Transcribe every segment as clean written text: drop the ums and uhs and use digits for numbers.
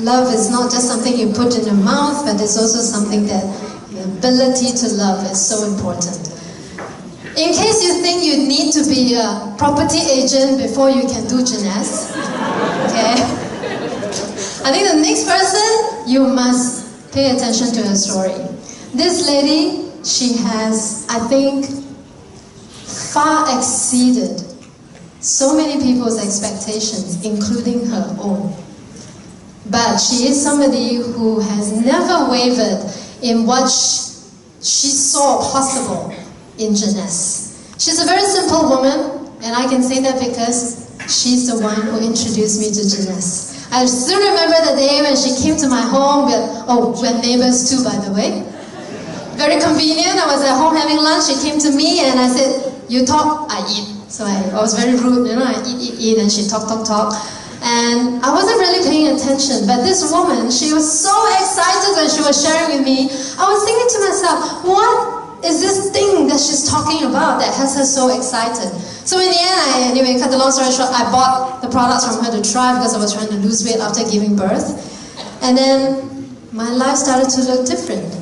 love is not just something you put in your mouth, but it's also something that the ability to love is so important. In case you think you need to be a property agent before you can do Jeunesse, okay? I think the next person, you must pay attention to her story. This lady, she has, I think, far exceeded so many people's expectations, including her own. But she is somebody who has never wavered in what she saw possible in Jeunesse. She's a very simple woman, and I can say that because she's the one who introduced me to Jeunesse. I still remember the day when she came to my home, we're neighbors too, by the way. Very convenient. I was at home having lunch, she came to me and I said, you talk, I eat. So I was very rude, I eat, and she talk. And I wasn't really paying attention, but this woman, she was so excited when she was sharing with me. I was thinking to myself, what is this thing that she's talking about that has her so excited? So in the end, anyway, cut the long story short, I bought the products from her to try because I was trying to lose weight after giving birth. And then my life started to look different.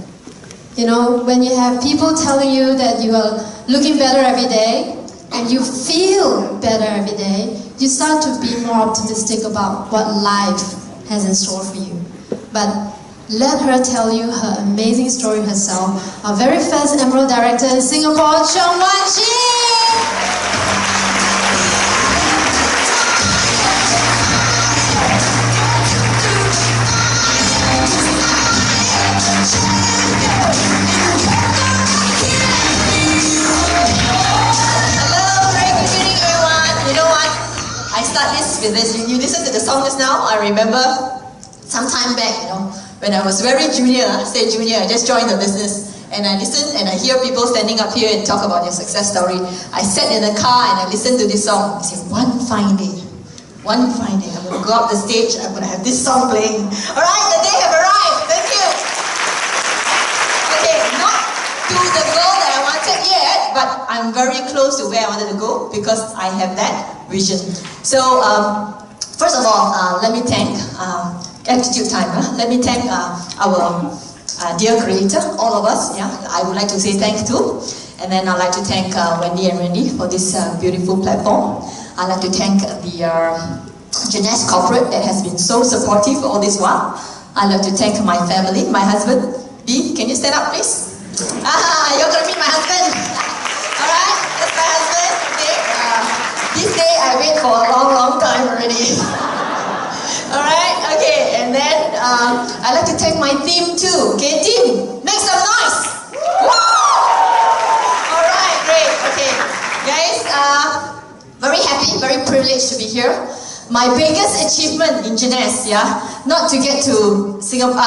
When you have people telling you that you are looking better every day, and you feel better every day, you start to be more optimistic about what life has in store for you. But let her tell you her amazing story herself. Our very first Emerald Director in Singapore, Jeunesse. With this, you listen to the song just now. I remember some time back, when I was very junior, I just joined the business, and I listen and I hear people standing up here and talk about their success story. I sat in the car and I listened to this song. I said, one fine day, I'm going to go up the stage, I'm going to have this song playing. Alright, the day have arrived. Thank you. Okay, not to the goal that I wanted yet, but I'm very close to where I wanted to go because I have that vision. So, first of all, let me thank Attitude Time. Let me thank our dear creator, all of us. I would like to say thank you. And then I'd like to thank Wendy and Randy for this beautiful platform. I'd like to thank the Jeunesse Corporate that has been so supportive all this while. I'd like to thank my family, my husband. B, can you stand up, please? You're going to meet my husband. Alright, that's my husband. Okay. This day I wait for a long time already. Alright, okay, and then I'd like to thank my team too. Okay, team, make some noise! Alright, great, okay. Guys, very happy, very privileged to be here. My biggest achievement in Jeunesse, not to get to Singapore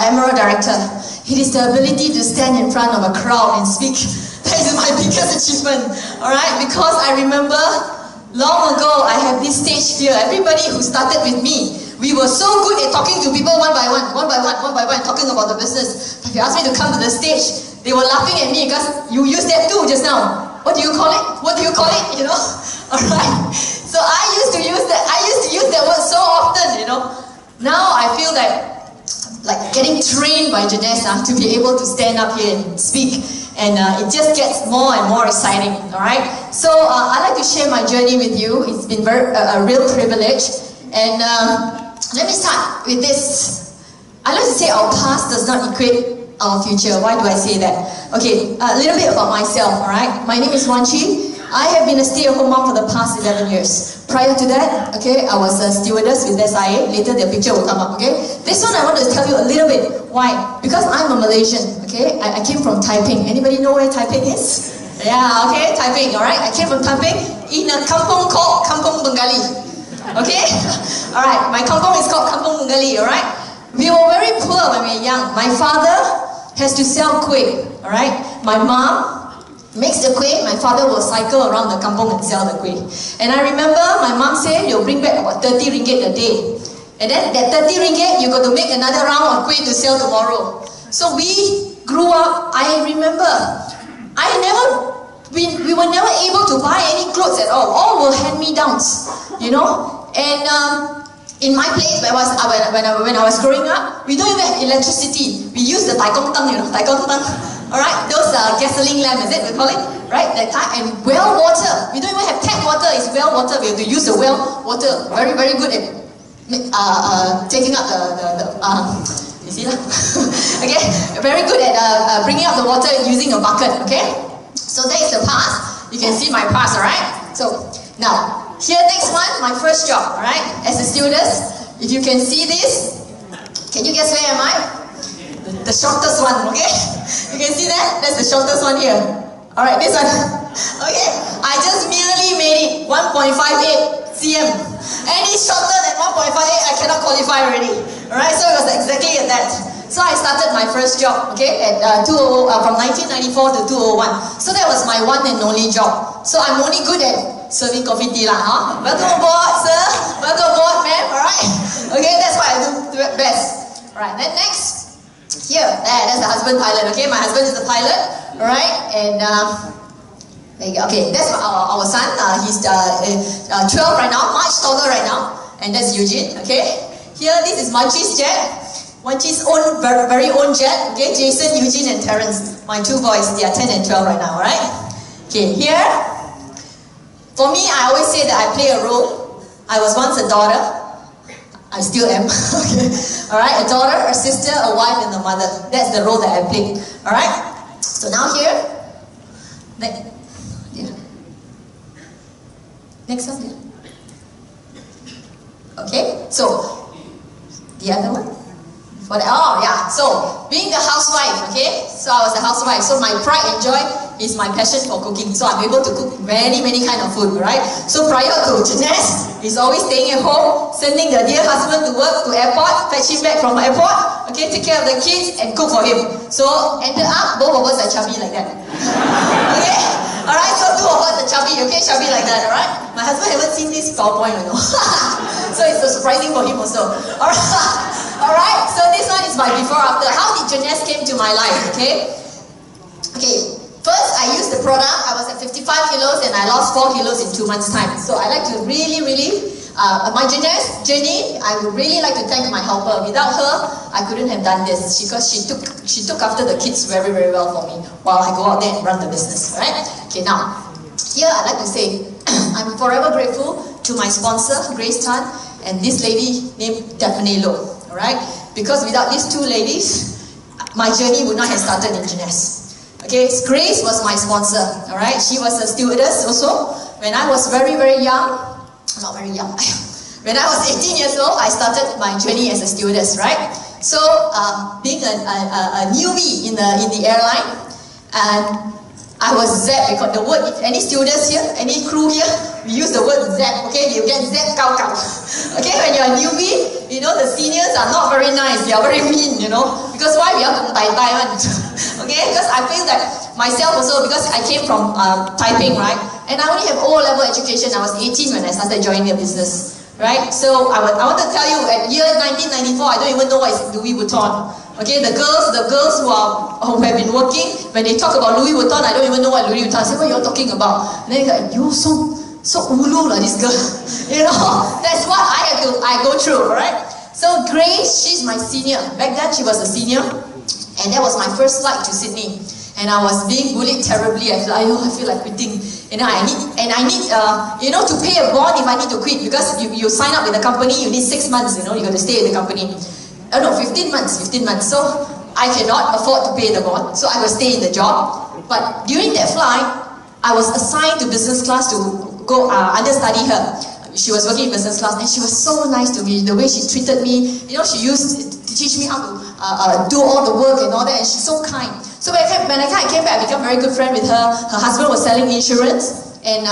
Emerald Director. It is the ability to stand in front of a crowd and speak. That is my biggest achievement, alright? Because I remember long ago, I had this stage fear. Everybody who started with me, we were so good at talking to people one by one, talking about the business. But if you asked me to come to the stage, they were laughing at me because you used that too just now. What do you call it? What do you call it? Alright. So I used to use that word so often, Now I feel like getting trained by Jeunesse to be able to stand up here and speak. And it just gets more and more exciting, alright? So I'd like to share my journey with you. It's been a real privilege. And let me start with this. I like to say our past does not equate our future. Why do I say that? Okay, a little bit about myself, alright? My name is Wan Chi. I have been a stay-at-home mom for the past 11 years. Prior to that, okay, I was a stewardess with SIA. Later, the picture will come up, okay? This one I want to tell you a little bit. Why? Because I'm a Malaysian, okay? I came from Taiping. Anybody know where Taiping is? Yeah, okay, Taiping, alright? I came from Taiping in a kampung called Kampung Bengali. Okay? Alright, my kampung is called Kampung Bengali, alright? We were very poor when we were young. My father has to sell kuih, alright? My mom makes the kuih, my father will cycle around the kampung and sell the kuih. And I remember my mom said, you'll bring back about 30 ringgit a day. And then that 30 ringgit, you got to make another round of kuih to sell tomorrow. So we grew up, I remember, we were never able to buy any clothes at all. All were hand-me-downs, And in my place, when I was growing up, we don't even have electricity. We use the tai kong tang, you know, tai kong tang. Alright, those gasoline lamp, is it, we call it? Right, that time, and well water. We don't even have tap water, it's well water. We have to use the well water. Very, very good at taking up you see that? Okay, very good at bringing up the water using a bucket, okay? So that is the past. You can see my past, alright? So, now, here next one, my first job, alright? As a stewardess, if you can see this, can you guess where am I? The shortest one, okay? You can see that? That's the shortest one here. Alright, this one. Okay? I just merely made it 1.58 cm. Any shorter than 1.58, I cannot qualify already. Alright, so it was exactly at that. So I started my first job, okay, at from 1994 to 201. So that was my one and only job. So I'm only good at serving coffee tea lah, huh? Welcome aboard, sir. Welcome aboard, ma'am. Alright? Okay, that's what I do best. Alright, then next. Here, that's the husband pilot, okay? My husband is the pilot, alright? And, okay, that's our son. He's 12 right now, much taller right now. And that's Eugene, okay? Here, this is Manchi's jet. Manchi's own, very own jet, okay? Jason, Eugene, and Terence. My two boys, they are 10 and 12 right now, alright? Okay, here, for me, I always say that I play a role. I was once a daughter. I still am. Okay. Alright, a daughter, a sister, a wife, and a mother. That's the role that I played. Alright? So now here. Next one. Okay, so the other one. Oh yeah, so being a housewife, okay? So I was a housewife. So my pride and joy is my passion for cooking. So I'm able to cook many kind of food, right? So prior to Jeunesse, he's always staying at home, sending the dear husband to work, to airport, fetch him back from airport, okay, take care of the kids and cook for him. So ended up, both of us are chubby like that. Okay? Alright, so two of us are chubby, okay? Chubby like that, alright? My husband haven't seen this PowerPoint, you know. So it's surprising for him also. Alright? Alright, so this one is my before after. How did Jeunesse came to my life, okay? Okay, first I used the product. I was at 55 kilos and I lost 4 kilos in 2 months' time. So I like to really, my Jeunesse journey, I would really like to thank my helper. Without her, I couldn't have done this because she took after the kids very well for me while I go out there and run the business, right? Okay, now, here I'd like to say, I'm forever grateful to my sponsor, Grace Tan, and this lady named Daphne Low. Alright? Because without these two ladies, my journey would not have started in Jeunesse. Okay, Grace was my sponsor. Alright? She was a stewardess also. When I was very young, not very young, when I was 18 years old, I started my journey as a stewardess, right? So, being a newbie in the airline, and I was zapped because the word, any stewardess here, any crew here, we use the word zap, okay? You get zap kao kao. Okay, when you're a newbie, you know, the seniors are not very nice, they are very mean, you know? Because why? We are from Taiwan. Okay, because I feel that myself also, because I came from Taiping, right? And I only have O-level education. I was 18 when I started joining the business, right? So I want to tell you, at year 1994, I don't even know what is Louis Vuitton. Okay, the girls who have been working, when they talk about Louis Vuitton, I don't even know what Louis Vuitton. I say, what you're talking about? And then they're like, you're so ulu lah, this girl. You know, that's what I go through, right? So Grace, she's my senior. Back then, she was a senior, and that was my first flight to Sydney. And I was being bullied terribly. I feel like quitting. You know, I need you know, to pay a bond if I need to quit, because you sign up with the company, you need 6 months. You know, you got to stay in the company. No, 15 months. So I cannot afford to pay the bond, so I will stay in the job. But during that flight, I was assigned to business class to go understudy her. She was working in business class, and she was so nice to me. The way she treated me, you know, she used to teach me how to do all the work and all that, and she's so kind. So when I came back, I became a very good friend with her. Her husband was selling insurance, and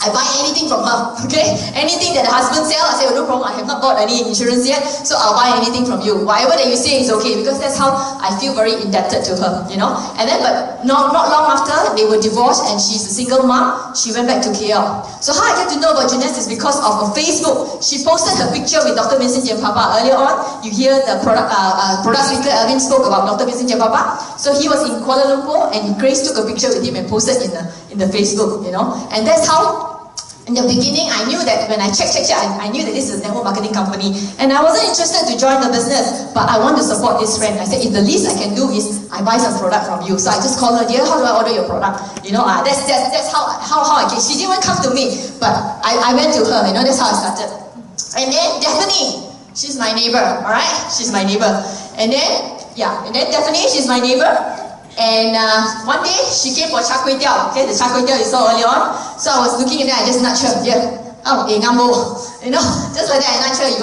I buy anything from her, okay? Anything that the husband sells, I say, oh, no problem, I have not bought any insurance yet, so I'll buy anything from you. Whatever that you say is okay, because that's how I feel very indebted to her, you know? And then, but not long after, they were divorced, and she's a single mom. She went back to KL. So how I get to know about Jeunesse is because of Facebook. She posted her picture with Dr. Vincent Papa. Earlier on, you hear the product speaker, Alvin, spoke about Dr. Vincent Papa. So he was in Kuala Lumpur, and Grace took a picture with him and posted in the Facebook, you know? And that's how In the beginning, I knew that when I checked, I knew that this is a network marketing company. And I wasn't interested to join the business, but I want to support this friend. I said, if the least I can do is I buy some product from you. So I just called her, dear, how do I order your product? You know, that's how I came. She didn't even come to me, but I went to her, you know, that's how I started. And then Daphne, she's my neighbor, alright? She's my neighbor. And then Daphne, she's my neighbor. And one day, she came for char kway teow. Okay, the char kway teow you saw earlier on. So I was looking at that, I just nudged her. Yeah. Oh, ngambo. You know, just like that, I nudged her. You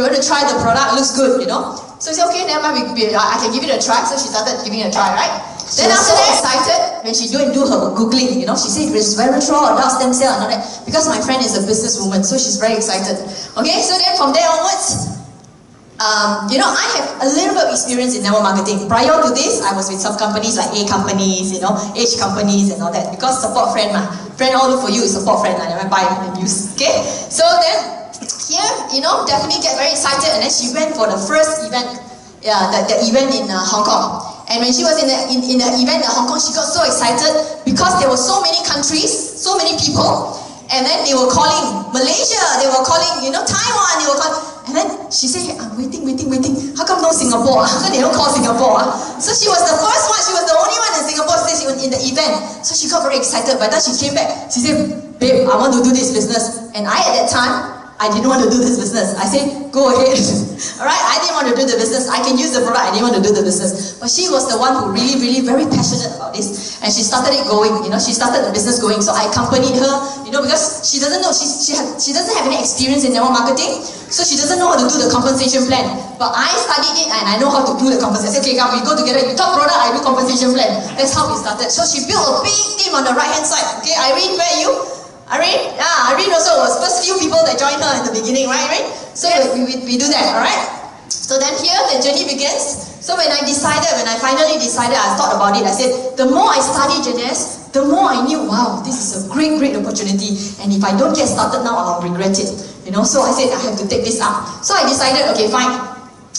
want to try the product, looks good, you know. So she said, okay, never mind, I can give it a try. So she started giving it a try, right? Then after that, excited when she do her Googling, you know, she said resveratrol, adult stem cell and all that. Because my friend is a businesswoman, so she's very excited. Okay, so then from there onwards, you know, I have a little bit of experience in network marketing. Prior to this, I was with some companies like A companies, you know, H companies and all that. Because support friend, friend all look for you is support friend, I never buy and use. Okay, so then here, you know, definitely get very excited, and then she went for the first event, the event in Hong Kong. And when she was in the event in Hong Kong, she got so excited because there were so many countries, so many people, and then they were calling Malaysia, they were calling, you know, Taiwan, they were calling. And then she said, I'm waiting. How come no Singapore? How come they don't call Singapore? So she was the first one, she was the only one in Singapore she was in the event. So she got very excited. By the time she came back, she said, babe, I want to do this business. And at that time, I didn't want to do this business. I said, go ahead. Alright, I didn't want to do the business. I can use the product, I didn't want to do the business. But she was the one who really very passionate about this. And she started it going, you know, she started the business going. So I accompanied her, you know, because she doesn't know, she doesn't have any experience in network marketing. So she doesn't know how to do the compensation plan. But I studied it and I know how to do the compensation. I said, okay, come, we go together, you talk product, I do compensation plan. That's how we started. So she built a big team on the right hand side. Okay, Irene, where are you? Irene? Yeah, Irene also was first few people that joined her in the beginning, right, Irene? So we do that, alright? So then here the journey begins. So when I finally decided, I thought about it, I said, the more I study Jeunesse, the more I knew, wow, this is a great opportunity. And if I don't get started now, I'll regret it. You know, so I said, I have to take this up. So I decided, okay, fine.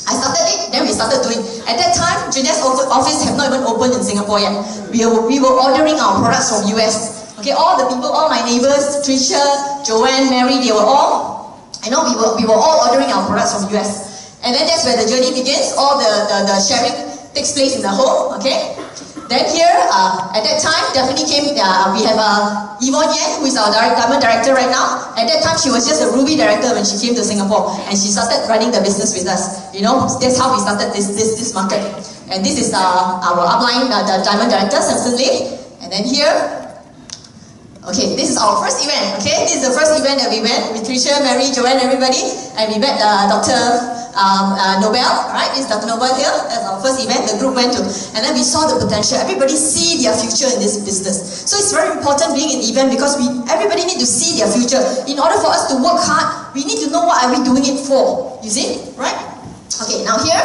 I started it, then we started doing. At that time, Jeunesse office have not even opened in Singapore yet. We were ordering our products from US. Okay, all the people, all my neighbors, Tricia, Joanne, Mary, they were all, you know, we were all ordering our products from US. And then that's where the journey begins. All the sharing takes place in the home, okay? Then here, at that time, definitely came, we have Yvonne Yan, who is our government director right now. At that time, she was just a Ruby director when she came to Singapore. And she started running the business with us. You know, that's how we started this market. And this is our upline, the diamond director, Samson Lee. And then here, okay, this is our first event, okay? This is the first event that we went with Tricia, Mary, Joanne, everybody. And we met Dr. Nobel, right? This is Dr. Nobel here. That's our first event the group went to. And then we saw the potential. Everybody see their future in this business. So it's very important being an event because everybody need to see their future. In order for us to work hard, we need to know what are we doing it for. You see? Right? Okay, now here,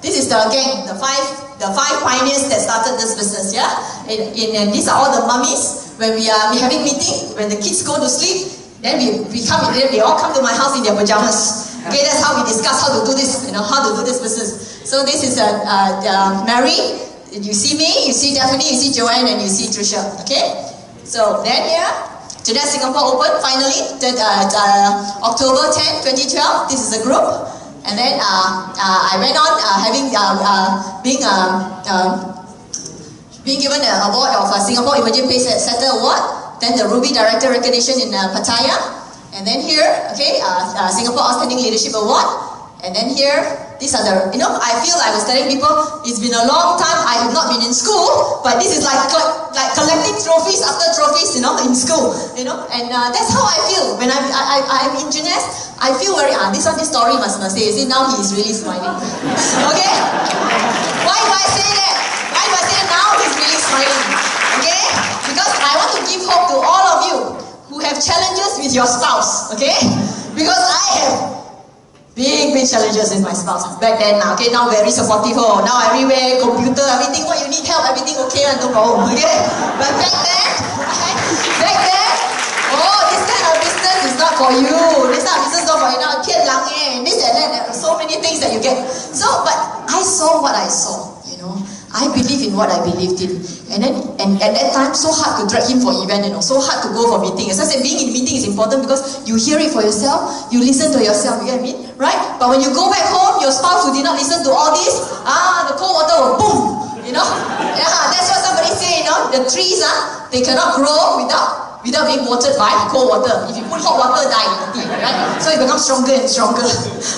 this is the gang, the five pioneers that started this business, yeah? And these are all the mummies. When we having meeting, when the kids go to sleep, then they all come to my house in their pajamas. Okay, that's how we discuss how to do this, you know, how to do this business. So this is Mary. You see me, you see Daphne, you see Joanne, and you see Tricia. Okay. So then here, Jeunesse Singapore opened finally. October 10, 2012. This is a group, and then I went on being given an award of Singapore Emerging Pace Setter Award, then the Ruby Director Recognition in Pattaya, and then here, okay, Singapore Outstanding Leadership Award, and then here, these are the, you know, I feel I was telling people, it's been a long time, I have not been in school, but this is like collecting trophies after trophies, you know, in school, you know, and that's how I feel when I'm in Jeunesse. I feel very, this story must say, you see, now he is really smiling, okay? Why do I say that? Why do I say now he's really smiling? Okay? Because I want to give hope to all of you who have challenges with your spouse. Okay? Because I have big challenges with my spouse. Back then, okay, now very supportive. Oh, now everywhere, computer, everything, what you need help, everything okay, no problem. Okay? But back then, oh, this kind of business is not for you. This kind of business is not for you. Now, this and that, there are so many things that you get. So, but I saw what I saw. I believe in what I believed in. And at that time, so hard to drag him for event, so hard to go for meeting. As I said, being in meeting is important because you hear it for yourself, you listen to yourself, you get what I mean? Right? But when you go back home, your spouse who did not listen to all this, the cold water will boom, Yeah, that's what somebody say, the trees, they cannot grow without being watered by cold water. If you put hot water, die, right? So it becomes stronger and stronger.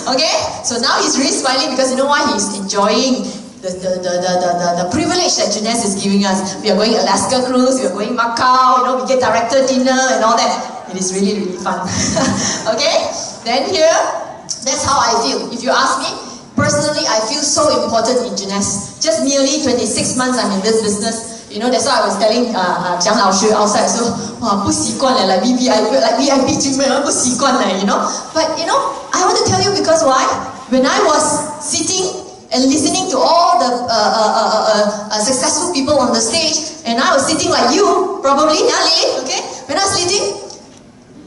Okay? So now he's really smiling because you know why? He's enjoying the privilege that Jeunesse is giving us. We are going Alaska cruise, we are going Macau, we get director dinner and all that. It is really, really fun. Okay? Then here, that's how I feel. If you ask me, personally, I feel so important in Jeunesse. Just nearly 26 months I'm in this business. That's why I was telling Jiang Lao outside, so, 不习惯了, like VIP treatment, 不习惯了, But, I want to tell you because why? When I was sitting and listening to all the successful people on the stage, and I was sitting like you, probably, Lily, okay? When I was sitting,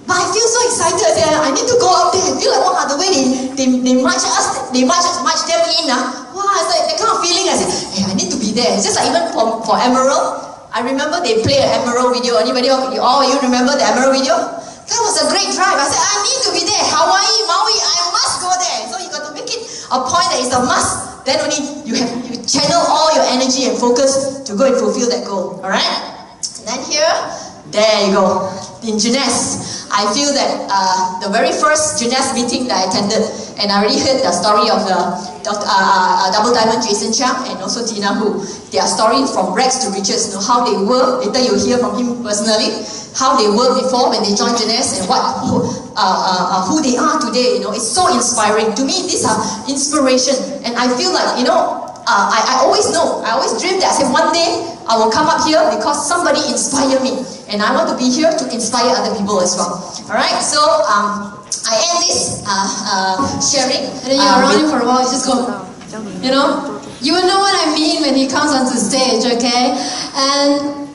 but I feel so excited. I need to go out there. I feel like, wow, the way they march us, they march them in. Wow, it's like that kind of feeling. I said, hey, I need to be there. It's just like even for Emerald, I remember they play an Emerald video. Anybody, all you remember the Emerald video? That was a great drive. I said, I need to be there. Hawaii, Maui, I must go there. So you got to make it a point that it's a must. Then only you channel all your energy and focus to go and fulfill that goal. Alright? And then here, there you go. In Jeunesse, I feel that the very first Jeunesse meeting that I attended, and I already heard the story of the Double Diamond Jason Chiang and also Tina Hu. Their story from rags to riches, how they were. Later you'll hear from him personally, how they were before when they joined Jeunesse and who they are today. It's so inspiring. To me, these are inspiration. And I feel like, I always dream that I say one day I will come up here because somebody inspired me. And I want to be here to inspire other people as well. Alright, so I end this sharing. And then you're around him for a while, you just go, you will know what I mean when he comes onto stage, okay? And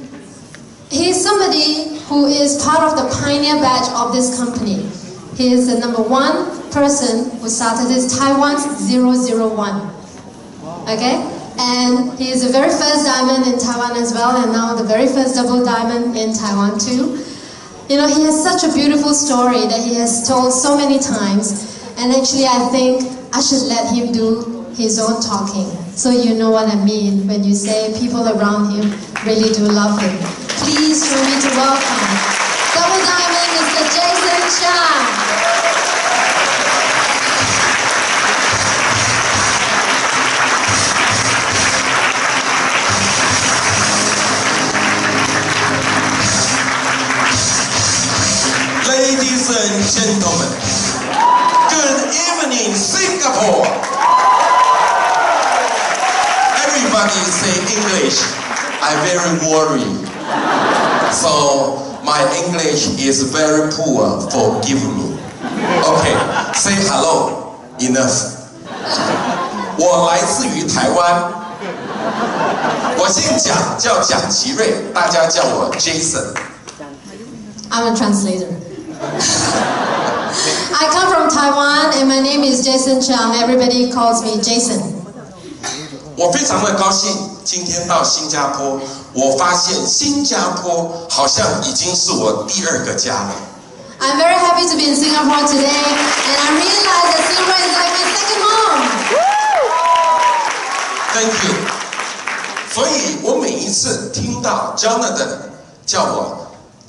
he's somebody who is part of the pioneer batch of this company. He is the #1 person who started this Taiwan's 001. Okay? And he is the very first diamond in Taiwan as well, and now the very first double diamond in Taiwan too. He has such a beautiful story that he has told so many times, and actually I think I should let him do his own talking, so you know what I mean when you say people around him really do love him. Please show me to welcome double diamond Mr. Jason Chiang. Ladies and gentlemen, good evening, Singapore. Everybody say English. I'm very worried. So my English is very poor. Forgive me. Okay, say hello. Enough. 我来自于台湾。我姓蒋，叫蒋其瑞，大家叫我 Jason. I'm a translator. I come from Taiwan and my name is Jason Chiang. Everybody calls me Jason. 我非常的高兴今天到新加坡，我发现新加坡好像已经是我第2个家了。I'm very happy to be in Singapore today, and I realize that Singapore is like my second home. Thank you. 所以我每一次听到 Jonathan 叫我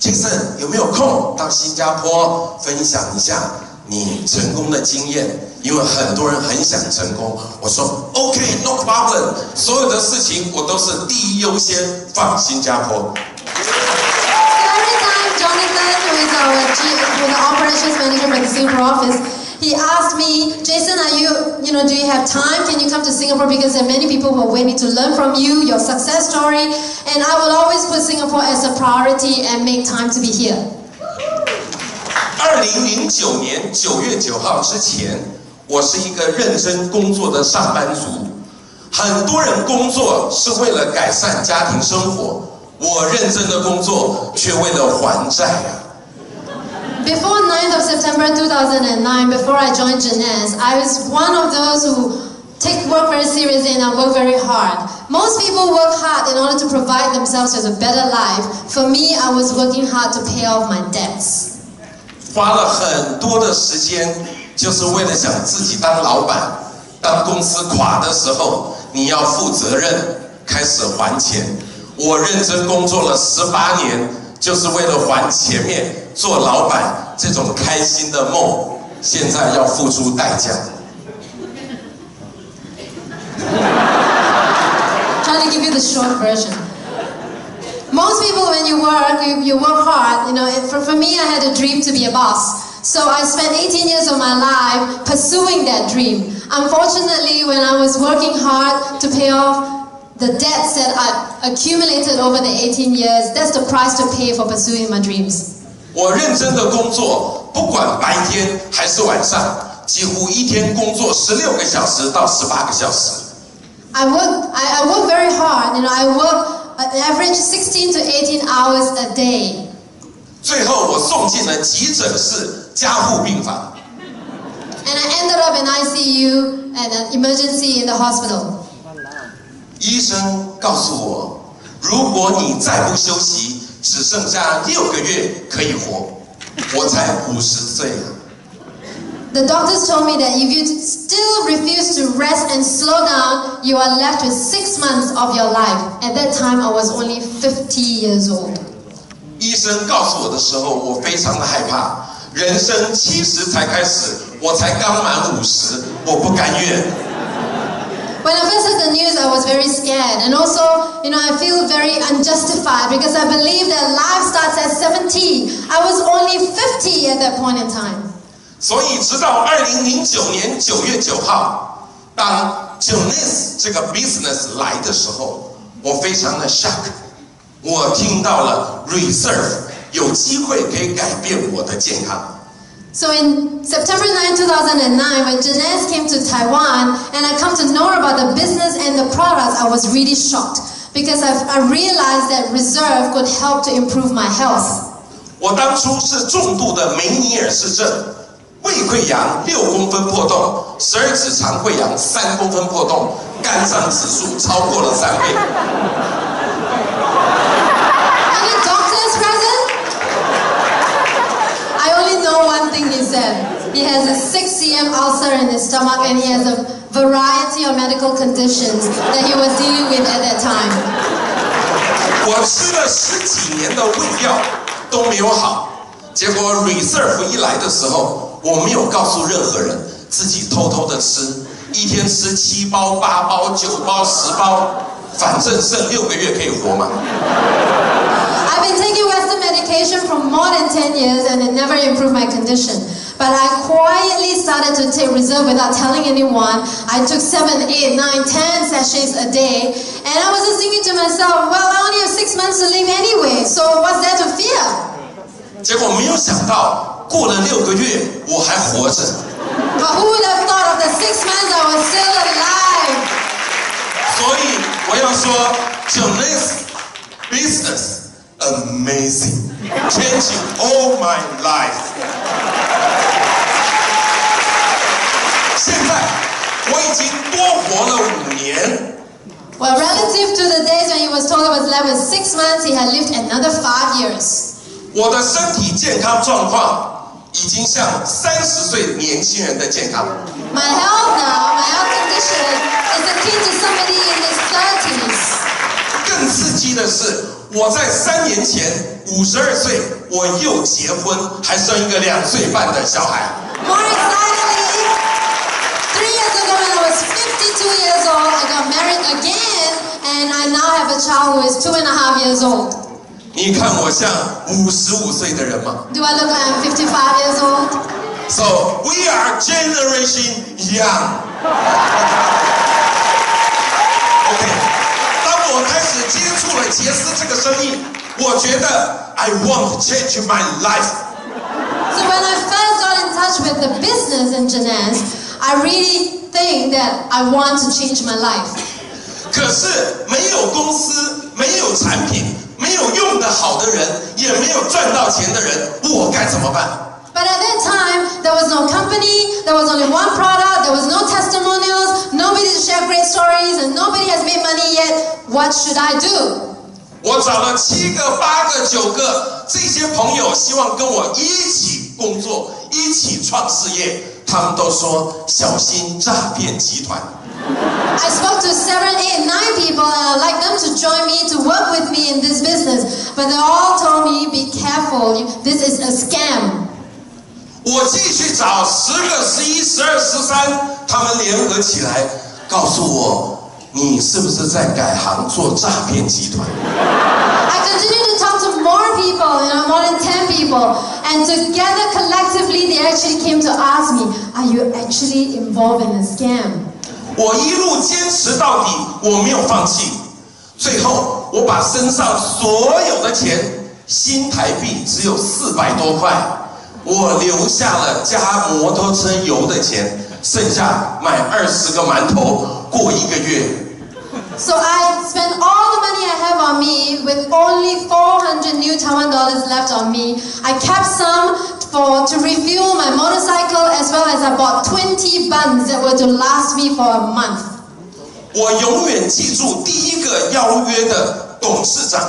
Jason 有没有空到新加坡分享一下你成功的经验？因为很多人很想成功。我说 OK, no problem， 所有的事情我都是第一优先放新加坡。Every time Jonathan, who is the operations manager for the Singapore office, he asked me, Jason, do you have time? Can you come to Singapore? Because there are many people who are waiting to learn from you, your success story. And I will always put Singapore as a priority and make time to be here. 2009年9月9号之前，我是一个认真工作的上班族。很多人工作是为了改善家庭生活，我认真的工作却为了还债啊。Before 9th of September 2009, before I joined Jeunesse, I was one of those who take work very seriously and I work very hard. Most people work hard in order to provide themselves with a better life. For me, I was working hard to pay off my debts. 花了很多的时间，就是为了想自己当老板。当公司垮的时候，你要负责任，开始还钱。我认真工作了18年，就是为了还前面做老板这种开心的梦，现在要付出代价。Trying to give you the short version. Most people, when you work hard. You know, for me, I had a dream to be a boss. So I spent 18 years of my life pursuing that dream. Unfortunately, when I was working hard to pay off the debts that I accumulated over the 18 years, that's the price to pay for pursuing my dreams. 我认真的工作，不管白天还是晚上，几乎一天工作16个小时到18个小时。I work very hard. You know, I work an average 16 to 18 hours a day. 最后我送进了急诊室加护病房。And I ended up in ICU and an emergency in the hospital. 医生告诉我，如果你再不休息，只剩下6个月可以活。我才50岁啊。The doctors told me that if you still refuse to rest and slow down, you are left with 6 months of your life. At that time, I was only 50 years old. 医生告诉我的时候，我非常的害怕。人生70才开始，我才刚满50，我不甘愿。When I first heard the news, I was very scared. And also, you know, I feel very unjustified because I believe that life starts at 70. I was only 50 at that point in time. 所以直到2009年9月9号，当 Jeunesse 这个 business 来的时候，我非常的 shock。我听到了 reserve 有机会可以改变我的健康。So in September 9, 2009, when Jeunesse came to Taiwan and I come to know about the business and the products, I was really shocked because I realized that reserve could help to improve my health. 我当初是重度的梅尼尔氏症，胃溃疡6公分破洞，12指肠溃疡3公分破洞，肝脏指数超过了3倍。Any doctors present? I only know one thing he said. He has a 6 cm ulcer in his stomach and he has a variety of medical conditions that he was dealing with at that time. 我吃了10几年的胃药都没有好，结果 reserve 一来的时候，我没有告诉任何人，自己偷偷的吃，一天吃7包、8包、9包、10包，反正剩6个月可以活嘛。I've been taking Western medication for more than 10 years and it never improved my condition. But I quietly started to take reserve without telling anyone. I took 7, 8, 9, 10 sachets a day. And I was just thinking to myself, well, I only have 6 months to live anyway, so what's there to fear? 结果没有想到，过了6个月，我还活着。But who would have thought of the 6 months I was still alive? 所以我要说 ，Jeunesse business amazing, changing all my life. 现在我已经多活了5年。Well, relative to the days when he was told he was left with 6 months, he had lived another 5 years. 我的身体健康状况已经像30岁年轻人的健康。My health now, my health condition is akin to somebody in his 30s. 更刺激的是，我在3年前52岁，我又结婚，还生一个2岁半的小孩。More excitingly, 3 years ago when I was 52 years old, I got married again, and I now have a child who is 2.5 years old. 你看我像55岁的人吗？ Do I look like I'm 55 years old? So we are generation young. OK， 当我开始接触了杰斯这个生意，我觉得 I want to change my life. So when I first got in touch with the business in Jeunesse, I really think that I want to change my life. 可是没有公司，没有产品，没有用得好的人，也没有赚到钱的人，我该怎么办？ But at that time, there was no company, there was only one product, there was no testimonials, nobody to share great great stories and nobody has made money yet. What should I do? 我找了7个、8个、9个这些朋友，希望跟我一起工作，一起创事业。他们都说小心诈骗集团。I spoke to 7, 8, 9 people and I'd like them to join me to work with me in this business. But they all told me, be careful, this is a scam. 我继续找10个、11、12、13，他们联合起来告诉我，你是不是在改行做诈骗集团？ I continued to talk to more people, more than 10 people, and together collectively they actually came to ask me, are you actually involved in a scam? 我一路坚持到底，我没有放弃。最后，我把身上所有的钱，新台币只有400多块，我留下了加摩托车油的钱，剩下买20个馒头过1个月。So I spent all the money I have on me with only 400 new Taiwan dollars left on me. I kept some to refuel my motorcycle as well as I bought 20 buns that were to last me for a month. 我永远记住第一个邀约的董事长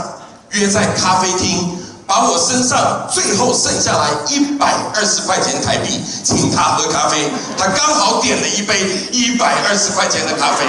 约在咖啡厅，把我身上最后剩下来120块钱台币，请他喝咖啡。他刚好点了一杯120块钱的咖啡。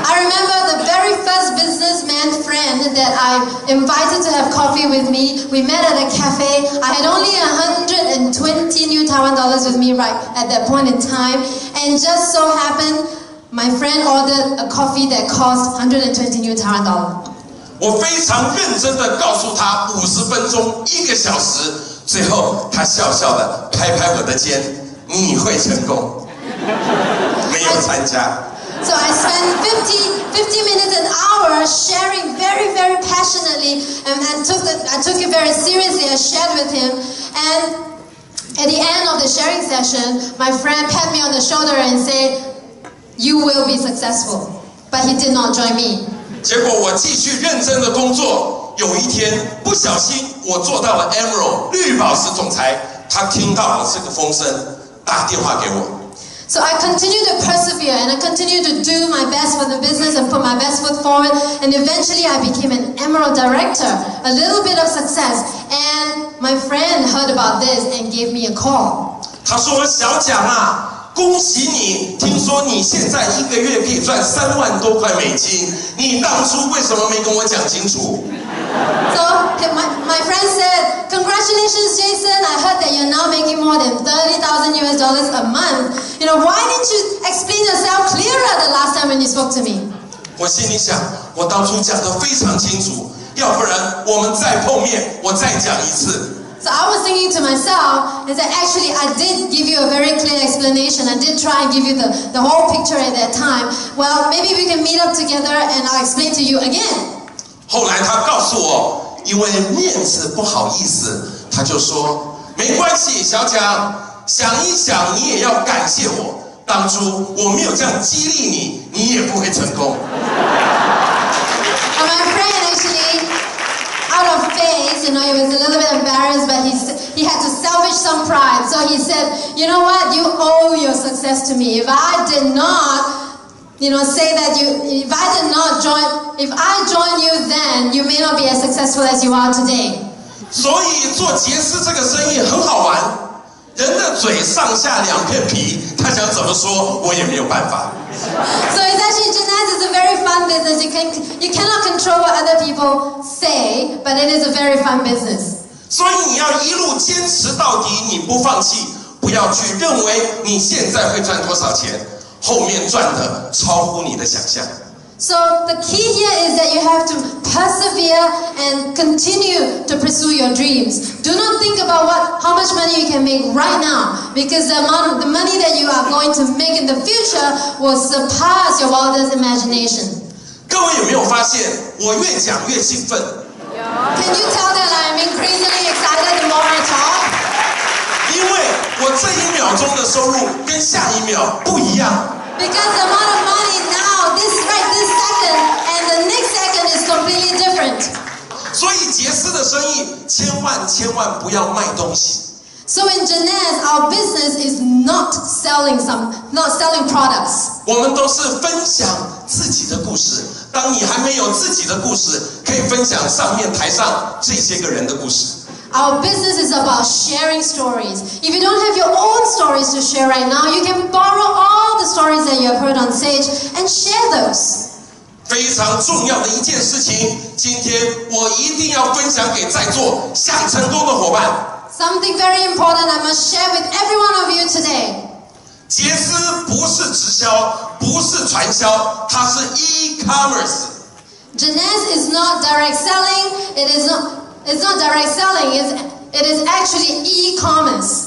I remember the very first businessman friend that I invited to have coffee with me. We met at a cafe. I had only 120 new Taiwan dollars with me right at that point in time. And just so happened, my friend ordered a coffee that cost 120 new Taiwan dollars. 我非常认真的告诉他50分钟1个小时，最后他笑笑的拍拍我的肩，你会成功。没有参加。So I spent 50 minutes, an hour sharing very, very passionately, and I took it very seriously. I shared with him, and at the end of the sharing session, my friend pat me on the shoulder and said, "You will be successful." But he did not join me. 结果我继续认真的工作，有一天不小心我做到了 Emerald 绿宝石总裁，他听到了这个风声，打电话给我。So I continued to persevere and I continued to do my best for the business and put my best foot forward, and eventually I became an Emerald director. A little bit of success, and my friend heard about this and gave me a call. 他说：“小蒋啊，恭喜你！听说你现在1个月可以赚3万多块美金，你当初为什么没跟我讲清楚？” So my friend said, "Congratulations, Jason! I heard that you're now making more than $30,000 US a month. Why didn't you explain yourself clearer the last time when you spoke to me?" 我心里想，我当初讲得非常清楚，要不然我们再碰面，我再讲一次。So I was thinking to myself, is that actually I did give you a very clear explanation. I did try and give you the whole picture at that time. Well, maybe we can meet up together and I'll explain to you again. 后来他告诉我，因为面子不好意思，他就说没关系，小蒋，想一想，你也要感谢我，当初我没有这样激励你，你也不会成功。And my friend actually, out of faith, he was a little bit embarrassed, but he had to salvage some pride. So he said, "You know what? You owe your success to me. If I did not." Say that if I join you then, you may not be as successful as you are today. 所以做杰斯这个生意很好玩，人的嘴上下2片皮，他想怎么说，我也没有办法。So it's actually, Jeunesse is a very fun business. You cannot control what other people say, but it is a very fun business. 所以你要一路坚持到底，你不放弃，不要去认为你现在会赚多少钱。后面赚的超乎你的想象。So the key here is that you have to persevere and continue to pursue your dreams. Do not think about how much money you can make right now, because the money that you are going to make in the future will surpass your wildest imagination. 各位有没有发现，我越讲越兴奋？ Can you tell that I'm increasingly excited the more I talk? 因为我这1秒钟的收入跟下1秒不一样。Because the amount of money now, this second, and the next second is completely different. 所以杰斯的生意千万不要卖东西。So in Jeunesse, our business is not selling products. 我们都是分享自己的故事。当你还没有自己的故事，可以分享上面台上这些个人的故事。Our business is about sharing stories. If you don't have your own stories to share right now, you can borrow all the stories that you have heard on stage and share those. 非常重要的一件事情，今天我一定要分享给在座想成功的伙伴。Something very important I must share with every one of you today. 杰斯不是直销，不是传销，它是 e-commerce。Jeunesse is not direct selling. It's not direct selling. It is actually e-commerce.